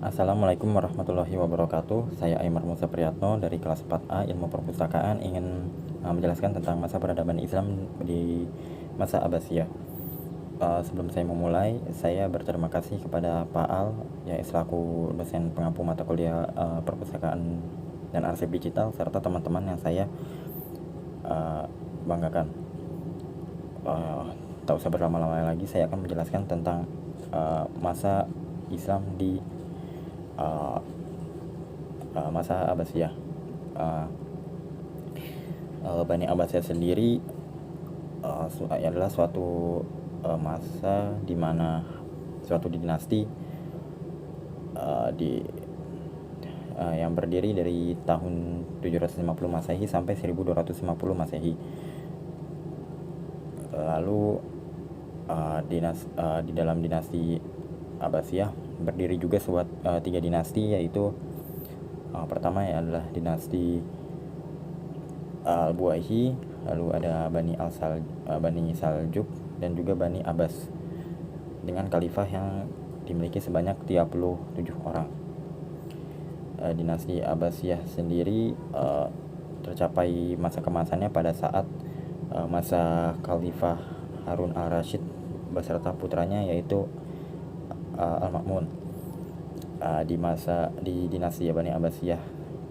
Assalamualaikum warahmatullahi wabarakatuh. Saya Aymar Musa Priyatno dari kelas 4A Ilmu Perpustakaan ingin menjelaskan tentang masa peradaban Islam di masa Abbasiyah. Sebelum saya memulai, saya berterima kasih kepada Pak Al ya selaku dosen pengampu mata kuliah perpustakaan dan arsip digital serta teman-teman yang saya banggakan. Tak usah berlama-lama lagi, saya akan menjelaskan tentang masa Islam di masa Abbasiyah. Bani Abbasiyah sendiri adalah suatu masa di mana suatu dinasti yang berdiri dari tahun 750 Masehi sampai 1250 Masehi. Lalu di dalam dinasti Abbasiyah berdiri juga tiga dinasti, yaitu pertama adalah dinasti Al-Buaihi, lalu ada Bani Saljuk dan juga Bani Abbas dengan khalifah yang dimiliki sebanyak 37 orang. Dinasti Abbasiyah sendiri tercapai masa kemasannya pada saat masa Khalifah Harun al-Rashid beserta putranya yaitu Al-Ma'mun. Di dinasti Bani Abbasiyah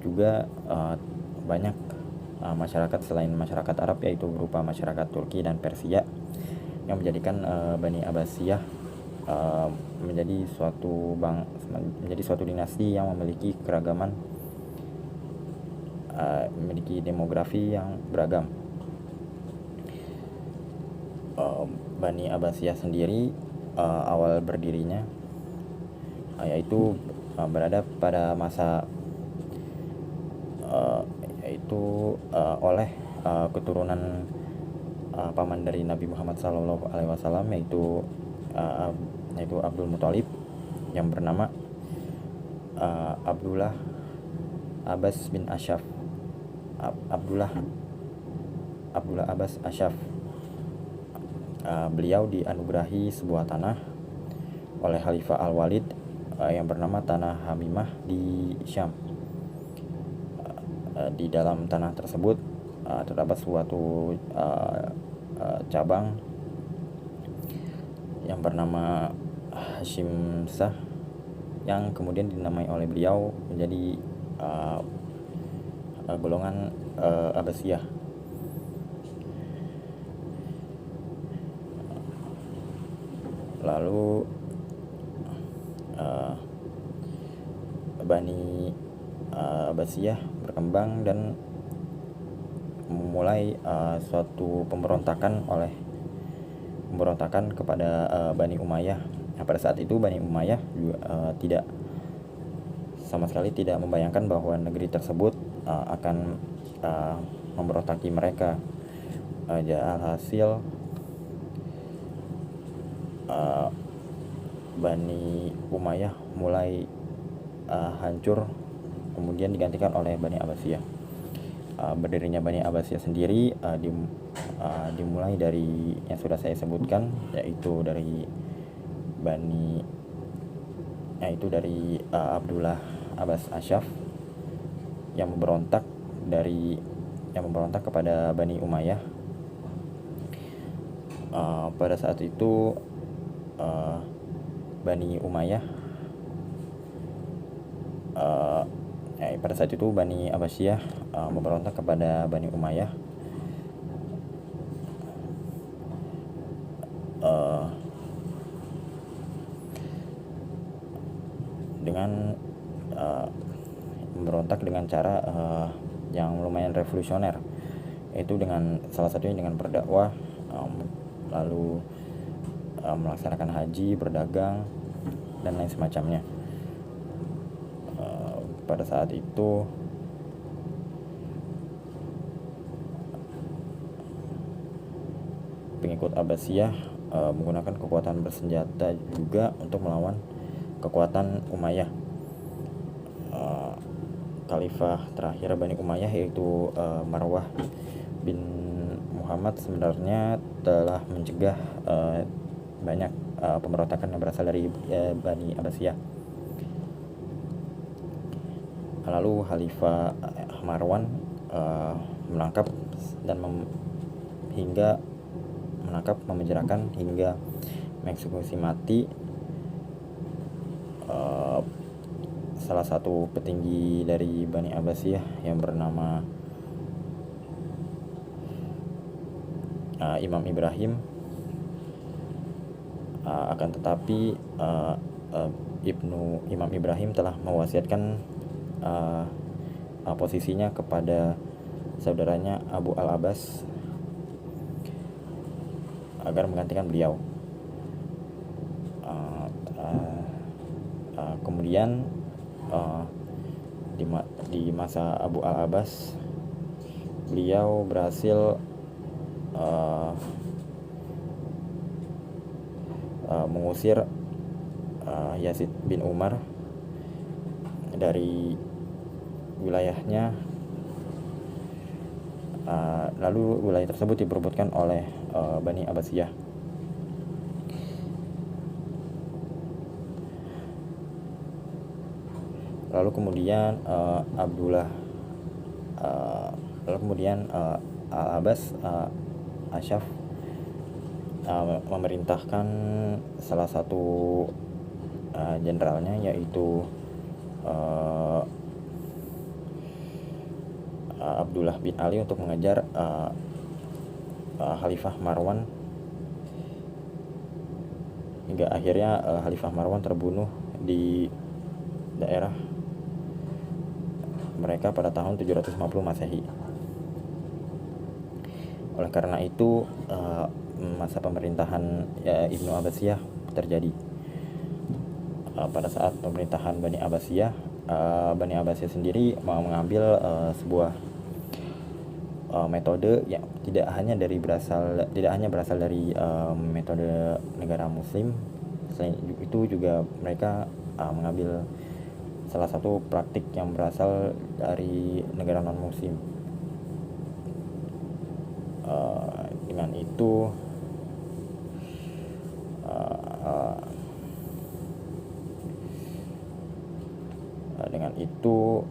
juga banyak masyarakat selain masyarakat Arab, yaitu berupa masyarakat Turki dan Persia, yang menjadikan Bani Abbasiyah menjadi suatu dinasti yang memiliki keragaman, memiliki demografi yang beragam. Bani Abbasiyah sendiri awal berdirinya yaitu berada pada masa yaitu oleh keturunan paman dari Nabi Muhammad SAW, yaitu Abdul Muthalib, yang bernama Abdullah Abbas bin Ashaf. Abdullah Abbas Ashaf. Beliau dianugerahi sebuah tanah oleh Khalifah Al-Walid yang bernama Tanah Hamimah di Syam. Di dalam tanah tersebut terdapat suatu cabang yang bernama Hashim Shah, yang kemudian dinamai oleh beliau menjadi golongan Abbasiyah. Lalu Bani Abbasiyah berkembang dan memulai suatu pemberontakan kepada Bani Umayyah. Pada saat itu Bani Umayyah juga sama sekali tidak membayangkan bahwa negeri tersebut akan memberontaki mereka. Alhasil Bani Umayyah mulai hancur, kemudian digantikan oleh Bani Abbasiyah. Berdirinya Bani Abbasiyah sendiri dimulai dari yang sudah saya sebutkan, yaitu dari Abdullah Abbas Ashaf yang memberontak kepada Bani Umayyah. Pada saat itu Bani Abbasiyah memberontak kepada Bani Umayyah dengan memberontak dengan cara yang lumayan revolusioner, yaitu salah satunya dengan berdakwah, lalu melaksanakan haji, berdagang, dan lain semacamnya. Pada saat itu pengikut Abbasiyah menggunakan kekuatan bersenjata juga untuk melawan kekuatan Umayyah. Khalifah terakhir Bani Umayyah yaitu Marwah bin Muhammad sebenarnya telah mencegah banyak pemberontakan yang berasal dari Bani Abbasiyah. Lalu Khalifah Marwan menangkap dan hingga menangkap, memenjarakan hingga mengeksekusi mati salah satu petinggi dari Bani Abbasiyah yang bernama Imam Ibrahim. Akan tetapi Imam Ibrahim telah mewasiatkan posisinya kepada saudaranya Abu al-Abbas agar menggantikan beliau. Kemudian di masa Abu al-Abbas, beliau berhasil mengusir Yazid bin Umar dari wilayahnya. Lalu wilayah tersebut diperebutkan oleh Bani Abbasiyah. Lalu kemudian Al-Abbas Asyaf memerintahkan salah satu jenderalnya, yaitu Abdullah bin Ali, untuk mengejar Khalifah Marwan, hingga akhirnya Khalifah Marwan terbunuh di daerah mereka pada tahun 750 Masehi. Oleh karena itu masa pemerintahan Ibnu Abbasiyah terjadi. Pada saat pemerintahan Bani Abbasiyah, Bani Abbasiyah sendiri mengambil sebuah metode yang tidak hanya berasal dari metode negara Muslim. Selain itu juga mereka mengambil salah satu praktik yang berasal dari negara non-Muslim. Dengan itu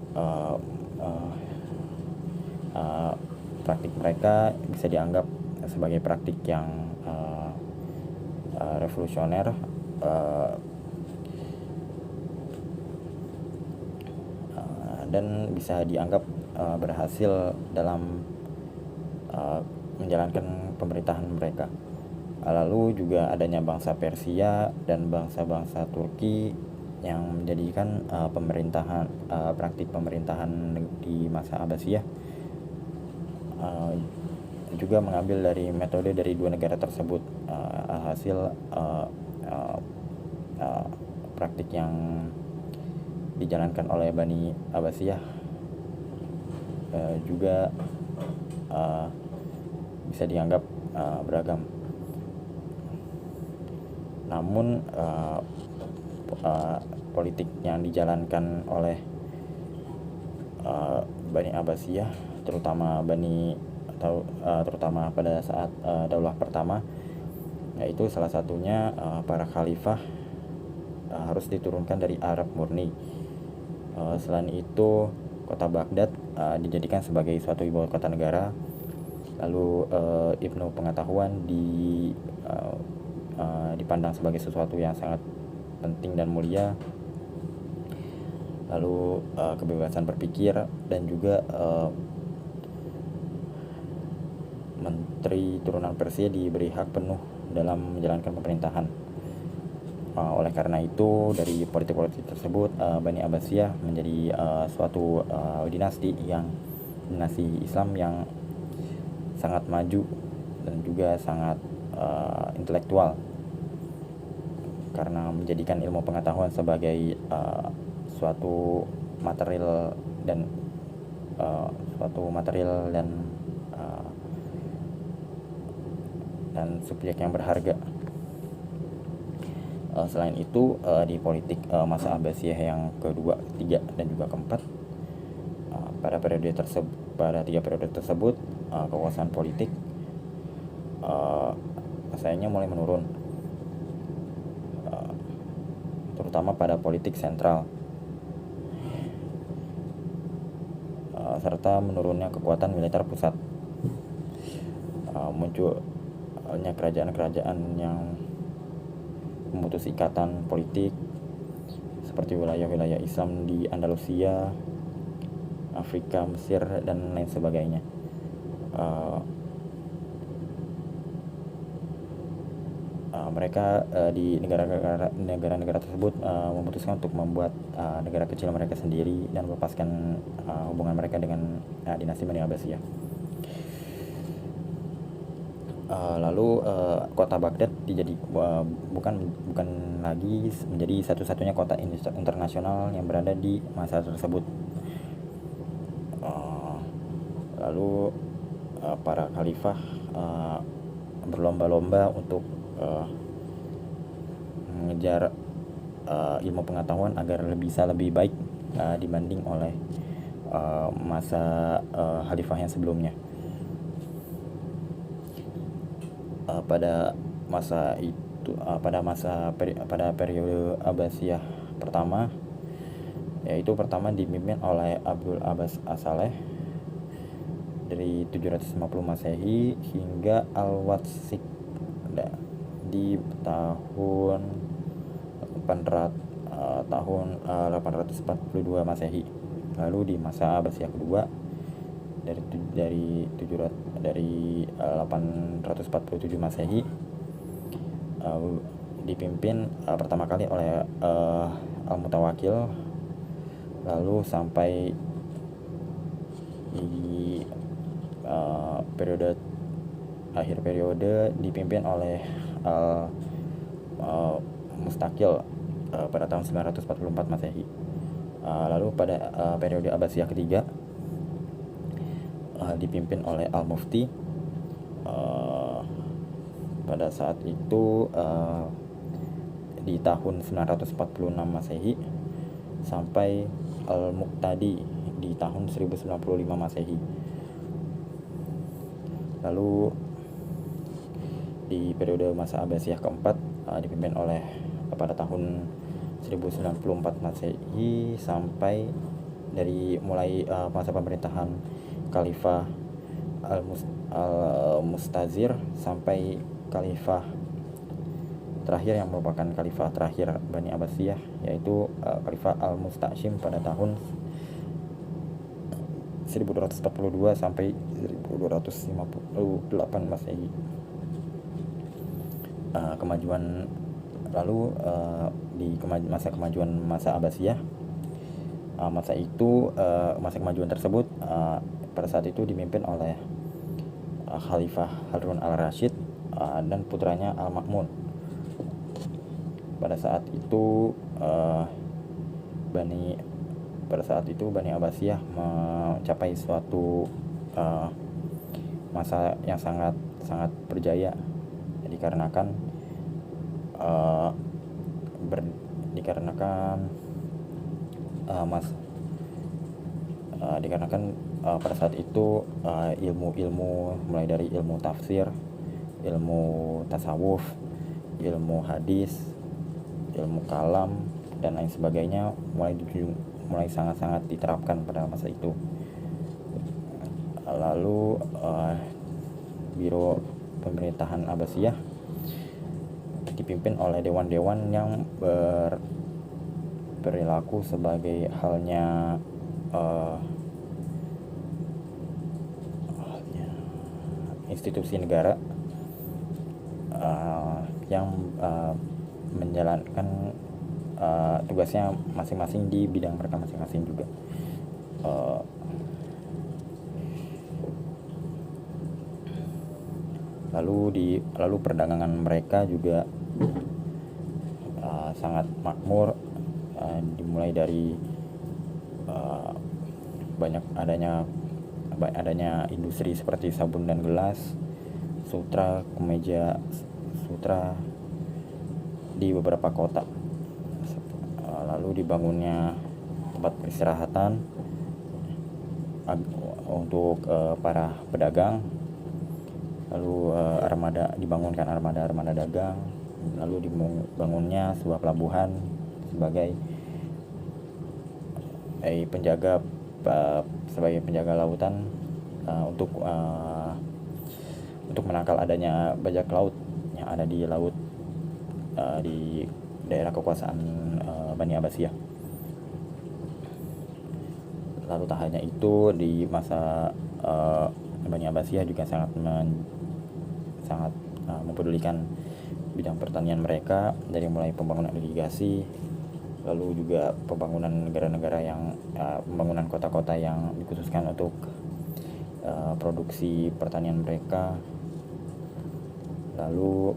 praktik mereka bisa dianggap sebagai praktik yang revolusioner, dan bisa dianggap berhasil dalam menjalankan pemerintahan mereka. Lalu juga adanya bangsa Persia dan bangsa-bangsa Turki yang menjadikan praktik pemerintahan di masa Abbasiyah juga mengambil dari metode dari dua negara tersebut. Hasil praktik yang dijalankan oleh Bani Abbasiyah juga bisa dianggap beragam. Namun politik yang dijalankan oleh Bani Abbasiyah, terutama pada saat Daulah pertama, yaitu salah satunya para khalifah harus diturunkan dari Arab murni. Selain itu, kota Baghdad dijadikan sebagai suatu ibu kota negara. Lalu ilmu pengetahuan dipandang sebagai sesuatu yang sangat penting dan mulia. Lalu kebebasan berpikir dan juga menteri turunan Persia diberi hak penuh dalam menjalankan pemerintahan. Oleh karena itu, dari politik-politik tersebut, Bani Abbasiyah menjadi suatu dinasti Islam yang sangat maju dan juga sangat intelektual, karena menjadikan ilmu pengetahuan sebagai suatu material dan subjek yang berharga. Selain itu, di politik masa Abbasiyah yang kedua, ketiga, dan juga keempat, pada tiga periode tersebut, kekuasaan politik sayangnya mulai menurun, terutama pada politik sentral. serta menurunnya kekuatan militer pusat. Munculnya kerajaan-kerajaan yang memutus ikatan politik seperti wilayah-wilayah Islam di Andalusia, Afrika, Mesir, dan lain sebagainya. Mereka di negara-negara tersebut memutuskan untuk membuat negara kecil mereka sendiri dan melepaskan hubungan mereka dengan dinasti Bani Abbasiyah. Lalu kota Baghdad bukan lagi menjadi satu-satunya kota internasional yang berada di masa tersebut. Lalu para khalifah berlomba-lomba untuk mengejar ilmu pengetahuan agar bisa lebih baik dibanding oleh masa khalifah yang sebelumnya. Pada periode Abbasiyah pertama, yaitu pertama dipimpin oleh Abdul Abbas As-Saleh dari 750 Masehi hingga Al-Wathiq di tahun 842 Masehi. Lalu di masa Abbasiyah kedua dari 847 Masehi dipimpin pertama kali oleh Al-Mutawakkil, lalu sampai di akhir periode dipimpin oleh Mustaqil pada tahun 944 Masehi. Lalu pada periode Abbasiyah ketiga dipimpin oleh Al-Mufti. Pada saat itu di tahun 946 Masehi sampai Al-Muqtadi di tahun 1095 Masehi. Lalu di periode masa Abbasiyah keempat dipimpin oleh pada tahun 1094 Masehi sampai dari mulai masa pemerintahan Khalifah Al-Mustazir sampai Khalifah terakhir yang merupakan Khalifah terakhir Bani Abbasiyah, yaitu Khalifah Al-Musta'shim pada tahun 1242 sampai 1258 Masehi. Kemajuan lalu di masa kemajuan masa Abbasiyah, masa kemajuan tersebut pada saat itu dipimpin oleh Khalifah Harun al-Rashid dan putranya Al-Ma'mun. Pada saat itu Bani Abbasiyah mencapai suatu masa yang sangat berjaya dikarenakan pada saat itu ilmu mulai dari ilmu tafsir, ilmu tasawuf, ilmu hadis, ilmu kalam, dan lain sebagainya mulai sangat-sangat diterapkan pada masa itu. Lalu biro pemerintahan Abbasiyah dipimpin oleh dewan-dewan yang berperilaku sebagai halnya institusi negara yang menjalankan tugasnya masing-masing di bidang mereka masing-masing juga. Lalu perdagangan mereka juga sangat makmur, dimulai dari banyak adanya industri seperti sabun dan gelas, sutra, kemeja sutra di beberapa kota. Lalu dibangunnya tempat peristirahatan untuk para pedagang. Lalu dibangunkan armada dagang. Lalu dibangunnya sebuah pelabuhan sebagai penjaga sebagai penjaga lautan untuk menangkal adanya bajak laut yang ada di laut di daerah kekuasaan Bani Abbasiyah. Lalu tak hanya itu, di masa Bani Abbasiyah juga sangat mempedulikan bidang pertanian mereka, dari mulai pembangunan irigasi, lalu juga pembangunan negara-negara yang pembangunan kota-kota yang dikhususkan untuk produksi pertanian mereka. Lalu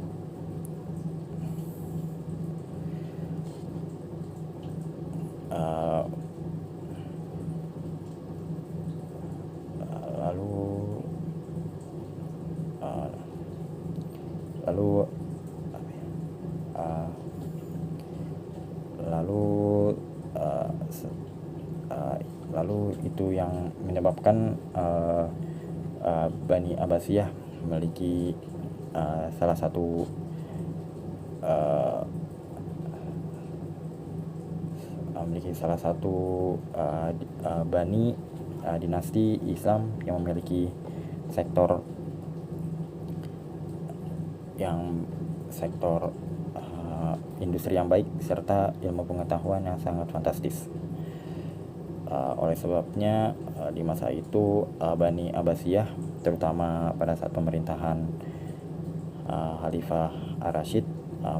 lalu itu yang menyebabkan Bani Abbasiyah memiliki salah satu bani dinasti Islam yang memiliki sektor industri yang baik serta ilmu pengetahuan yang sangat fantastis. Oleh sebabnya di masa itu Bani Abbasiyah, terutama pada saat pemerintahan Khalifah Ar-Rasyid,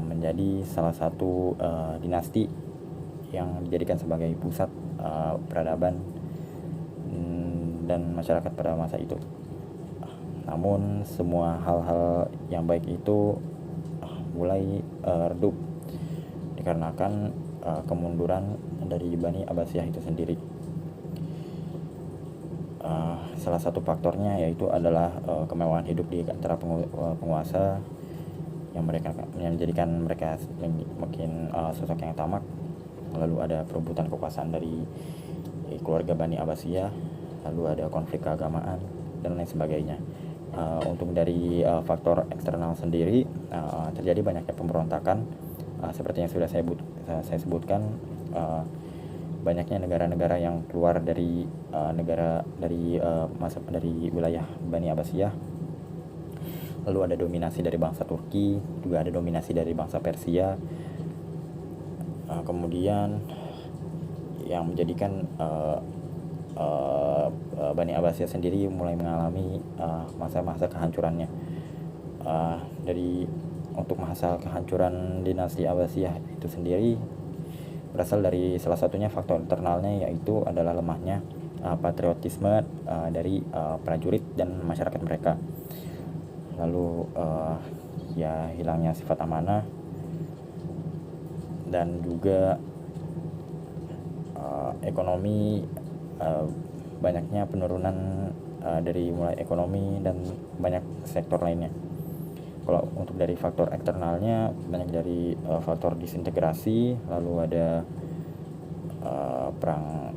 menjadi salah satu dinasti yang dijadikan sebagai pusat peradaban dan masyarakat pada masa itu. Namun semua hal-hal yang baik itu mulai redup dikarenakan kemunduran dari Bani Abbasiyah itu sendiri. Salah satu faktornya yaitu adalah kemewahan hidup di antara penguasa yang menjadikan mereka makin sosok yang tamak. Lalu ada perebutan kekuasaan dari keluarga Bani Abbasiyah, lalu ada konflik keagamaan dan lain sebagainya. Untuk dari faktor eksternal sendiri, terjadi banyaknya pemberontakan seperti yang sudah saya sebutkan. Banyaknya negara-negara yang keluar dari wilayah Bani Abbasiyah. Lalu ada dominasi dari bangsa Turki, juga ada dominasi dari bangsa Persia. Kemudian yang menjadikan Bani Abbasiyah sendiri mulai mengalami masa-masa kehancurannya. Untuk masa kehancuran dinasti Abbasiyah itu sendiri berasal dari salah satunya faktor internalnya, yaitu adalah lemahnya patriotisme dari prajurit dan masyarakat mereka. Lalu hilangnya sifat amanah, dan juga ekonomi, banyaknya penurunan dari mulai ekonomi dan banyak sektor lainnya. Kalau untuk dari faktor eksternalnya, banyak dari faktor disintegrasi, lalu ada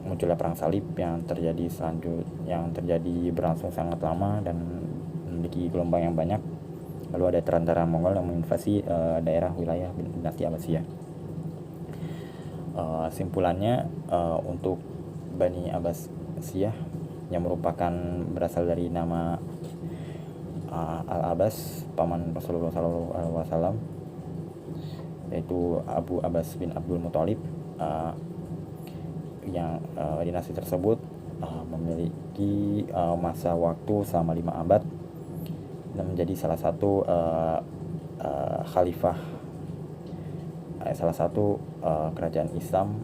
munculnya perang salib yang terjadi berlangsung sangat lama dan memiliki gelombang yang banyak. Lalu ada tentara Mongol yang menginvasi daerah wilayah dinasti Abbasiyah. Simpulannya, untuk Bani Abbasiyah yang merupakan berasal dari nama Al-Abbas, paman Rasulullah SAW, yaitu Abu Abbas bin Abdul Muthalib, yang dinasti tersebut memiliki masa waktu selama 5 abad dan menjadi salah satu khalifah, salah satu kerajaan Islam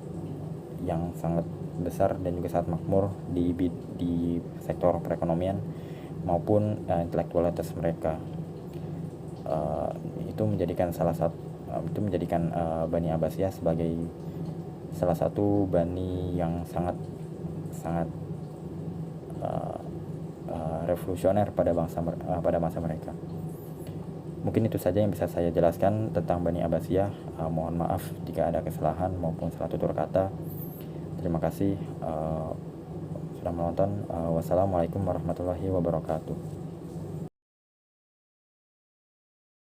yang sangat besar dan juga sangat makmur di sektor perekonomian maupun intelektualitas mereka. Itu menjadikan Bani Abbasiyah sebagai salah satu bani yang sangat revolusioner pada masa mereka. Mungkin itu saja yang bisa saya jelaskan tentang Bani Abbasiyah. Mohon maaf jika ada kesalahan maupun salah tutur kata. Terima kasih sudah menonton. Wassalamualaikum warahmatullahi wabarakatuh.